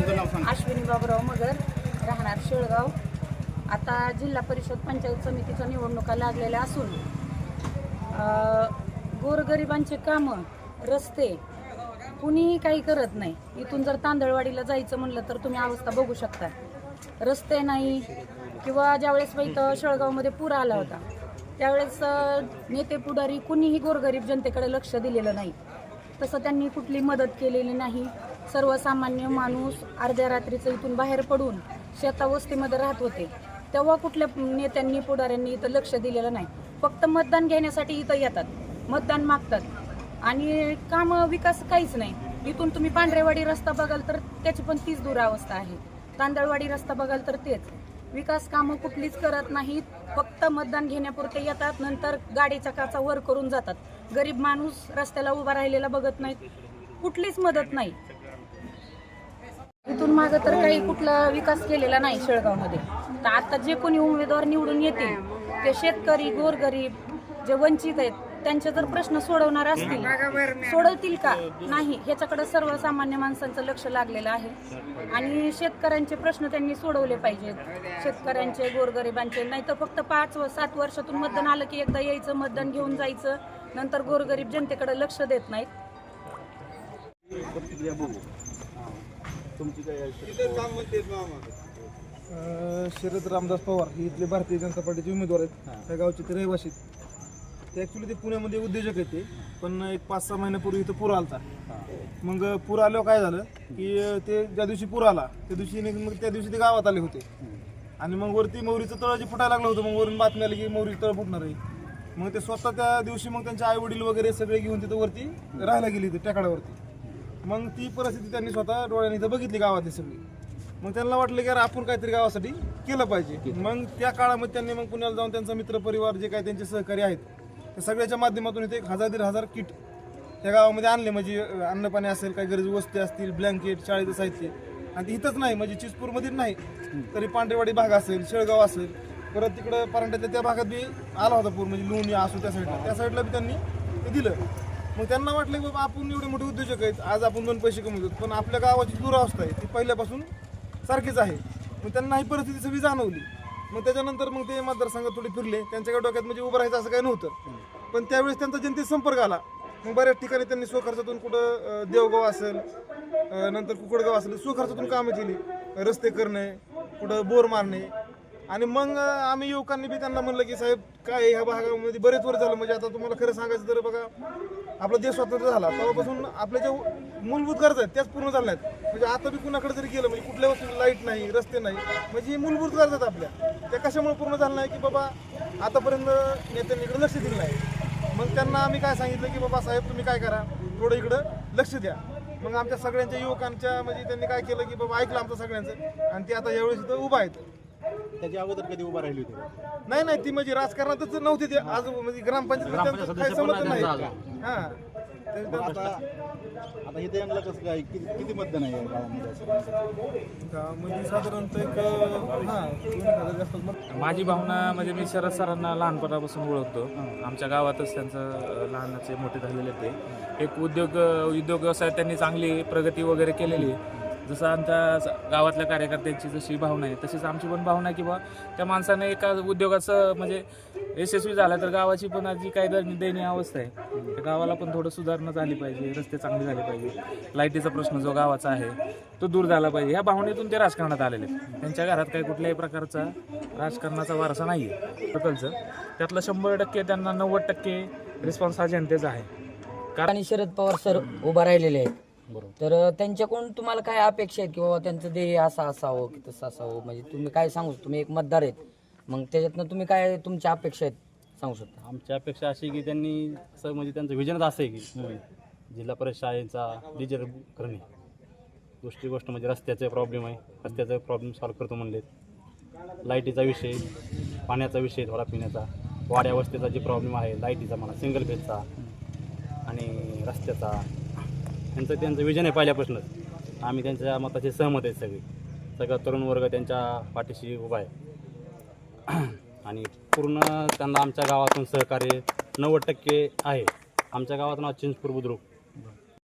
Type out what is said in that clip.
तुमचं नाव सांगा. अश्विनी बाबुराव मगर, राहणार शेळगाव. आता जिल्हा परिषद पंचायत समितीच्या निवडणुका लागलेल्या असून गोरगरिबांचे कामं, रस्ते कुणीही काही करत नाही. इथून जर तांदळवाडीला जायचं म्हणलं तर तुम्ही अवस्था बघू शकता. रस्ते नाही, किंवा ज्यावेळेस इथं शेळगावमध्ये पूर आला होता त्यावेळेस नेते पुढारी कुणीही गोरगरीब जनतेकडे लक्ष दिलेलं नाही. तसं त्यांनी कुठली मदत केलेली नाही. सर्वसामान्य माणूस अर्ध्या रात्रीचं इथून बाहेर पडून शेतावस्तीमध्ये राहत होते, तेव्हा कुठल्या नेत्यांनी पुढाऱ्यांनी इथं लक्ष दिलेलं नाही. फक्त मतदान घेण्यासाठी इथं येतात, मतदान मागतात आणि कामं विकास काहीच नाही. इथून तुम्ही पांढरेवाडी रस्ता बघाल तर त्याची पण तीच दुरावस्था आहे. तांदळवाडी रस्ता बघाल तर तेच. विकास कामं कुठलीच करत नाहीत. फक्त मतदान घेण्यापुरते येतात, नंतर गाडीच्या काचा वर करून जातात. गरीब माणूस रस्त्याला उभा राहिलेला बघत नाहीत, कुठलीच मदत नाही. इथून मागं तर काही कुठला विकास केलेला नाही शेळगावमध्ये. तर आता जे कोणी उमेदवार निवडून येतील ते शेतकरी, गोरगरीब, जे वंचित आहेत त्यांचे जर प्रश्न सोडवणार असतील, सोडवतील का नाही ह्याच्याकडे सर्वसामान्य माणसांचं लक्ष लागलेलं आहे. आणि शेतकऱ्यांचे प्रश्न त्यांनी सोडवले पाहिजेत, शेतकऱ्यांचे, गोरगरिबांचे. नाही तर फक्त 5-7 वर्षातून मतदान आलं की एकदा यायचं, मतदान घेऊन जायचं, नंतर गोरगरीब जनतेकडे लक्ष देत नाहीत. शरद रामदास पवार हे इथले भारतीय जनता पार्टीचे उमेदवार आहेत. त्या गावचे ते रहिवासी. ते ॲक्च्युली ते पुण्यामध्ये उद्योजक आहेत. पण एक 5-6 महिन्यापूर्वी इथं पूर आलता. मग पूर आल्यावर काय झालं की ते ज्या दिवशी पूर आला त्या दिवशी ते गावात आले होते. आणि मग वरती मौरीचं तळ जे फुटायला लागलं होतं, मग वरून बातमी आली की मौरीचं तळ फुटणार आहे. मग ते स्वतः त्या दिवशी मग त्यांचे आई वडील वगैरे सगळे घेऊन तिथं वरती राहायला गेली ते टेकडावरती. मग ती परिस्थिती त्यांनी स्वतः डोळ्याने इथं बघितली गावातली सगळी. मग त्यांना वाटलं की आपण काहीतरी गावासाठी केलं पाहिजे. मग त्या काळामध्ये त्यांनी मग पुण्याला जाऊन त्यांचा मित्रपरिवार जे काही त्यांचे सहकारी आहेत त्या सगळ्याच्या माध्यमातून इथे 1000-1500 किट त्या गावामध्ये आणले. म्हणजे अन्नपाणी असेल, काही गरजू वस्तू असतील, ब्लँकेट, शाळेचं साहित्य. आणि इथंच नाही, म्हणजे चिचपूरमध्ये नाही तरी पांढरेवाडी भाग असेल, शेळगाव असेल, परत तिकडं परांड्यातल्या त्या भागात बी आला होता पूर, म्हणजे लोणी असो त्या साईडला बी त्यांनी ते दिलं. मग त्यांना वाटलं की बाबा आपण एवढे मोठे उद्योजक आहेत, आज आपण 2 पैसे कमवतो, पण आपल्या गावाची दुरावस्था आहे ती पहिल्यापासून सारखीच आहे. मग त्यांना ही परिस्थिती सगळी जाणवली. मग त्याच्यानंतर मग ते मतदारसंघात थोडे फिरले. त्यांच्या डोक्यात म्हणजे उभं राहायचं असं काही नव्हतं. पण त्यावेळेस त्यांचा जनतेत संपर्क आला. मग बऱ्याच ठिकाणी त्यांनी स्वखर्चातून कुठं देवगाव असेल, नंतर कुकडगाव असेल, स्वखर्चातून कामं केली. रस्ते करणे, कुठं बोर मारणे. आणि मग आम्ही युवकांनी बी त्यांना म्हणलं की साहेब काय ह्या भागामध्ये बरेच वर्ष झालं, म्हणजे आता तुम्हाला खरं सांगायचं तर बघा आपला देश स्वतंत्र झाला तेव्हापासून आपल्या ज्या मूलभूत गरजा आहेत त्याच पूर्ण झाल्या आहेत. म्हणजे आता बी कुणाकडे जरी गेलं म्हणजे कुठल्या वस्तू लाईट नाही, रस्ते नाही, म्हणजे ही मूलभूत गरजा आहेत आपल्या, त्या कशामुळे पूर्ण झालं नाही की बाबा आतापर्यंत नेत्यांनी इकडे लक्ष दिलं नाही. मग त्यांना आम्ही काय सांगितलं की बाबा साहेब तुम्ही काय करा, थोडं इकडं लक्ष द्या. मग आमच्या सगळ्यांच्या युवकांच्या म्हणजे त्यांनी काय केलं की बाबा ऐकलं आमचं सगळ्यांचं, आणि ते आता यावेळेस इथं उभा आहेत. त्याच्या अगोदर कधी उभा राहिली होती? नाही ती म्हणजे राजकारणातच नव्हती ते. आज म्हणजे ग्रामपंचायत काही समजत नाही. हा आता इथे यांना कसं काय किती मतदान आहे गावामध्ये साधारणतः एक 2,000 जास्त मत. माझी भावना म्हणजे मी शरद सरांना लहानपणापासून ओळखतो. आमच्या गावातच त्यांचं लहानाचे मोठे झालेले ते एक उद्योग व्यवसायात त्यांनी चांगली प्रगती वगैरे केलेली आहे. जसं आमच्या गावातल्या कार्यकर्त्यांची जशी भावना आहे तशीच आमची पण भावना आहे की बा त्या माणसाने एका उद्योगाचं म्हणजे यशस्वी झाला तर गावाची पण जी काही दयनीय अवस्था आहे त्या गावाला पण थोडं सुधारणा झाली पाहिजे, रस्ते चांगले झाले पाहिजे, लाईटीचा प्रश्न जो गावाचा आहे तो दूर झाला पाहिजे. ह्या भावनेतून ते राजकारणात आलेले. त्यांच्या घरात काही कुठल्याही प्रकारचा राजकारणाचा वारसा नाही आहे प्रकल्पचं. त्यातलं 100% त्यांना 90% रिस्पॉन्स हा जनतेचा आहे. आणि शरद पवार सर उभा राहिलेले आहेत. तर त्यांच्याकडून तुम्हाला काय अपेक्षा आहेत की बाबा त्यांचं ध्येय असं असावं की तसं असावं, म्हणजे तुम्ही काय सांगू, तुम्ही एक मतदार आहेत, मग त्याच्यातनं तुम्ही काय तुमच्या अपेक्षा आहेत सांगू शकता? आमची अपेक्षा अशी की त्यांनी असं म्हणजे त्यांचं विजनच असं आहे की जिल्हा परिषद शाळेचा डिजिटल करणे. दुसरी गोष्ट म्हणजे रस्त्याचे प्रॉब्लेम आहे, रस्त्याचा प्रॉब्लेम सॉल्व्ह करतो म्हणले. लाईटीचा विषय, पाण्याचा विषय, थोडा पिण्याचा, वाड्या वस्तीचा जे प्रॉब्लेम आहे, लाईटीचा म्हणा, सिंगल फेजचा आणि रस्त्याचा, त्यांचं विजन आहे पहिल्यापासूनच. आम्ही त्यांच्या मताचे सहमत आहेत. सगळा तरुण वर्ग त्यांच्या पाठीशी उभा आहे आणि पूर्ण त्यांना आमच्या गावातून सहकार्य 90% आहे. आमच्या गावातून चिंचपूर बुद्रुक